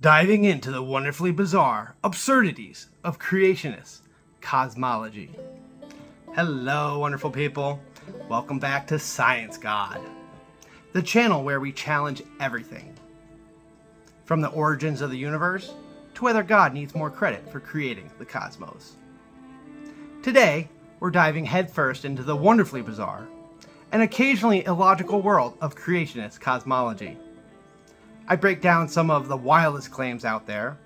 diving into the wonderfully bizarre absurdities of Creationist Cosmology. Hello, wonderful people. Welcome back to ScienceGod, the channel where we challenge everything, from the origins of the universe to whether God needs more credit for creating the cosmos. Today, we're diving headfirst into the wonderfully bizarre and occasionally illogical world of Creationist Cosmology. I break down some of the wildest claims out there,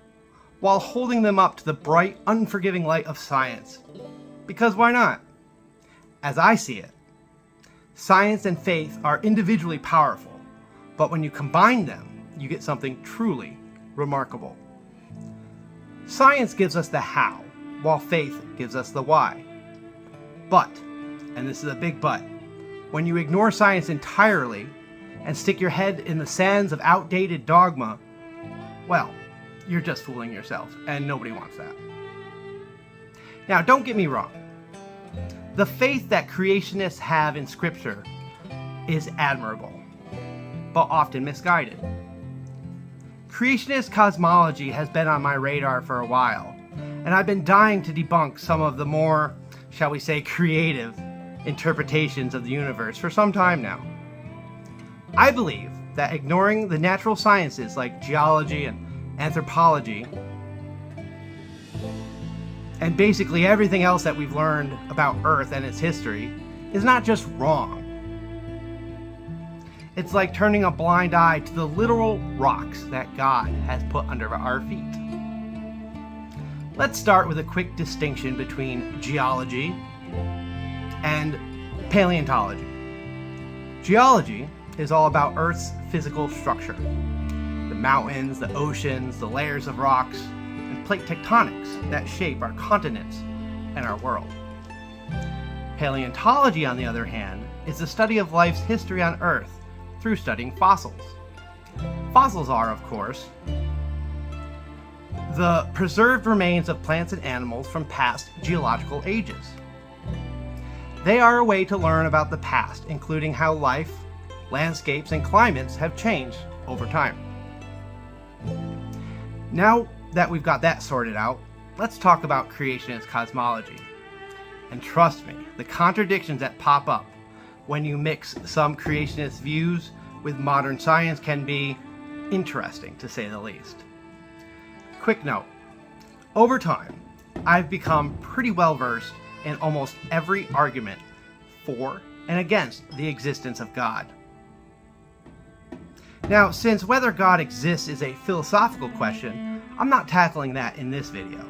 while holding them up to the bright, unforgiving light of science. Because why not? As I see it, science and faith are individually powerful, but when you combine them, you get something truly remarkable. Science gives us the how, while faith gives us the why. But, and this is a big but, when you ignore science entirely and stick your head in the sands of outdated dogma, well, you're just fooling yourself, and nobody wants that. Now, don't get me wrong. The faith that creationists have in Scripture is admirable, but often misguided. Creationist cosmology has been on my radar for a while, and I've been dying to debunk some of the more, shall we say, creative interpretations of the universe for some time now. I believe that ignoring the natural sciences like geology and anthropology, and basically everything else that we've learned about Earth and its history, is not just wrong. It's like turning a blind eye to the literal rocks that God has put under our feet. Let's start with a quick distinction between geology and paleontology. Geology is all about Earth's physical structure. The mountains, the oceans, the layers of rocks, and plate tectonics that shape our continents and our world. Paleontology, on the other hand, is the study of life's history on Earth through studying fossils. Fossils are, of course, the preserved remains of plants and animals from past geological ages. They are a way to learn about the past, including how life, landscapes, and climates have changed over time. Now that we've got that sorted out, let's talk about creationist cosmology. And trust me, the contradictions that pop up when you mix some creationist views with modern science can be interesting, to say the least. Quick note, over time, I've become pretty well versed in almost every argument for and against the existence of God. Now, since whether God exists is a philosophical question, I'm not tackling that in this video.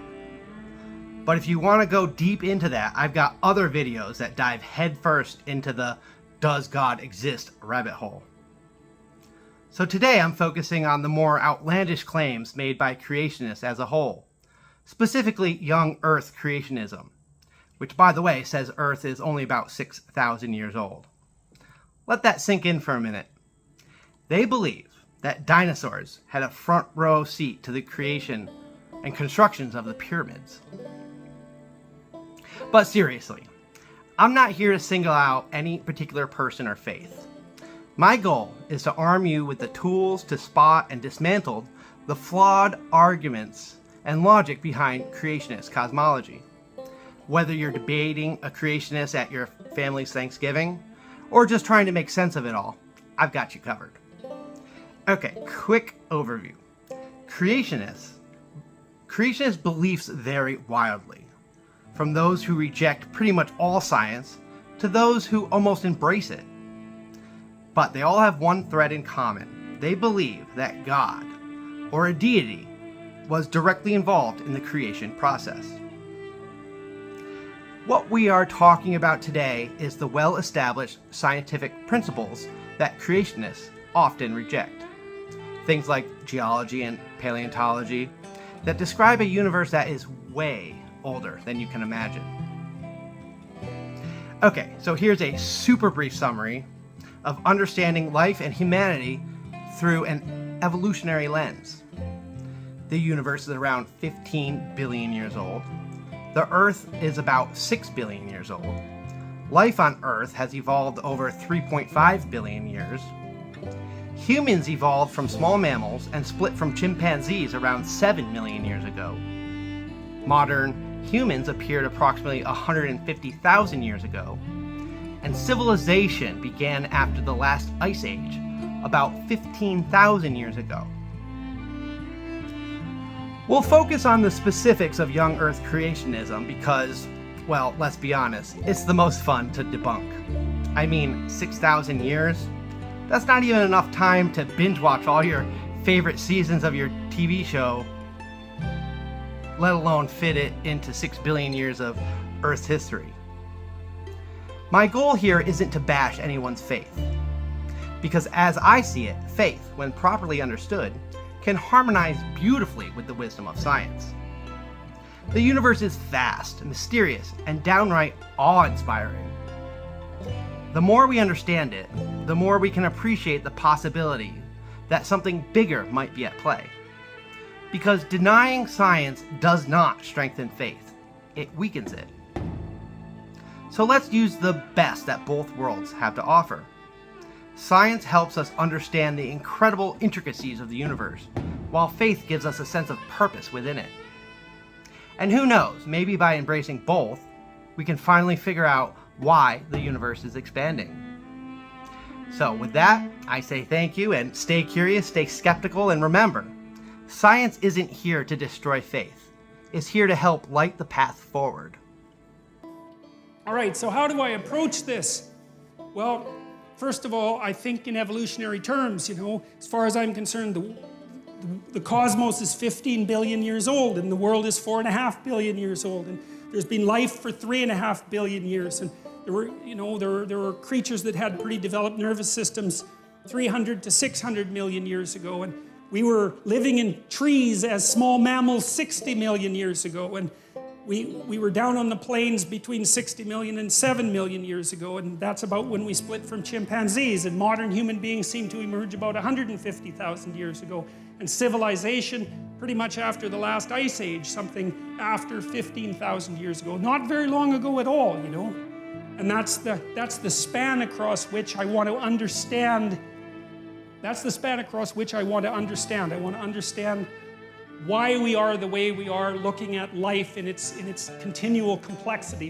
But if you want to go deep into that, I've got other videos that dive headfirst into the "Does God exist?" rabbit hole. So today I'm focusing on the more outlandish claims made by creationists as a whole, specifically young Earth creationism, which, by the way, says Earth is only about 6,000 years old. Let that sink in for a minute. They believe that dinosaurs had a front row seat to the creation and constructions of the pyramids. But seriously, I'm not here to single out any particular person or faith. My goal is to arm you with the tools to spot and dismantle the flawed arguments and logic behind creationist cosmology. Whether you're debating a creationist at your family's Thanksgiving, or just trying to make sense of it all, I've got you covered. Okay, quick overview. Creationist beliefs vary wildly, from those who reject pretty much all science to those who almost embrace it. But they all have one thread in common. They believe that God, or a deity, was directly involved in the creation process. What we are talking about today is the well-established scientific principles that creationists often reject. Things like geology and paleontology that describe a universe that is way older than you can imagine. Okay, so here's a super brief summary of understanding life and humanity through an evolutionary lens. The universe is around 15 billion years old. The Earth is about 6 billion years old. Life on Earth has evolved over 3.5 billion years. Humans evolved from small mammals and split from chimpanzees around 7 million years ago. Modern humans appeared approximately 150,000 years ago, and civilization began after the last ice age, about 15,000 years ago. We'll focus on the specifics of young Earth creationism because, well, let's be honest, it's the most fun to debunk. I mean, 6,000 years? That's not even enough time to binge watch all your favorite seasons of your TV show, let alone fit it into 6 billion years of Earth's history. My goal here isn't to bash anyone's faith, because as I see it, faith, when properly understood, can harmonize beautifully with the wisdom of science. The universe is vast, mysterious, and downright awe-inspiring. The more we understand it, the more we can appreciate the possibility that something bigger might be at play. Because denying science does not strengthen faith, it weakens it. So let's use the best that both worlds have to offer. Science helps us understand the incredible intricacies of the universe, while faith gives us a sense of purpose within it. And who knows, maybe by embracing both, we can finally figure out why the universe is expanding. So with that, I say thank you, and stay curious, stay skeptical, and remember, science isn't here to destroy faith. It's here to help light the path forward. All right, so how do I approach this? Well, first of all, I think in evolutionary terms, as far as I'm concerned, the cosmos is 15 billion years old, and the world is 4.5 billion years old, and there's been life for 3.5 billion years, and there were creatures that had pretty developed nervous systems 300 to 600 million years ago, and we were living in trees as small mammals 60 million years ago, and we were down on the plains between 60 million and 7 million years ago, and that's about when we split from chimpanzees, and modern human beings seem to emerge about 150,000 years ago, and civilization pretty much after the last ice age, something after 15,000 years ago. Not very long ago at all, And that's the span across which I want to understand. That's the span across which I want to understand. I want to understand why we are the way we are, looking at life in its continual complexity.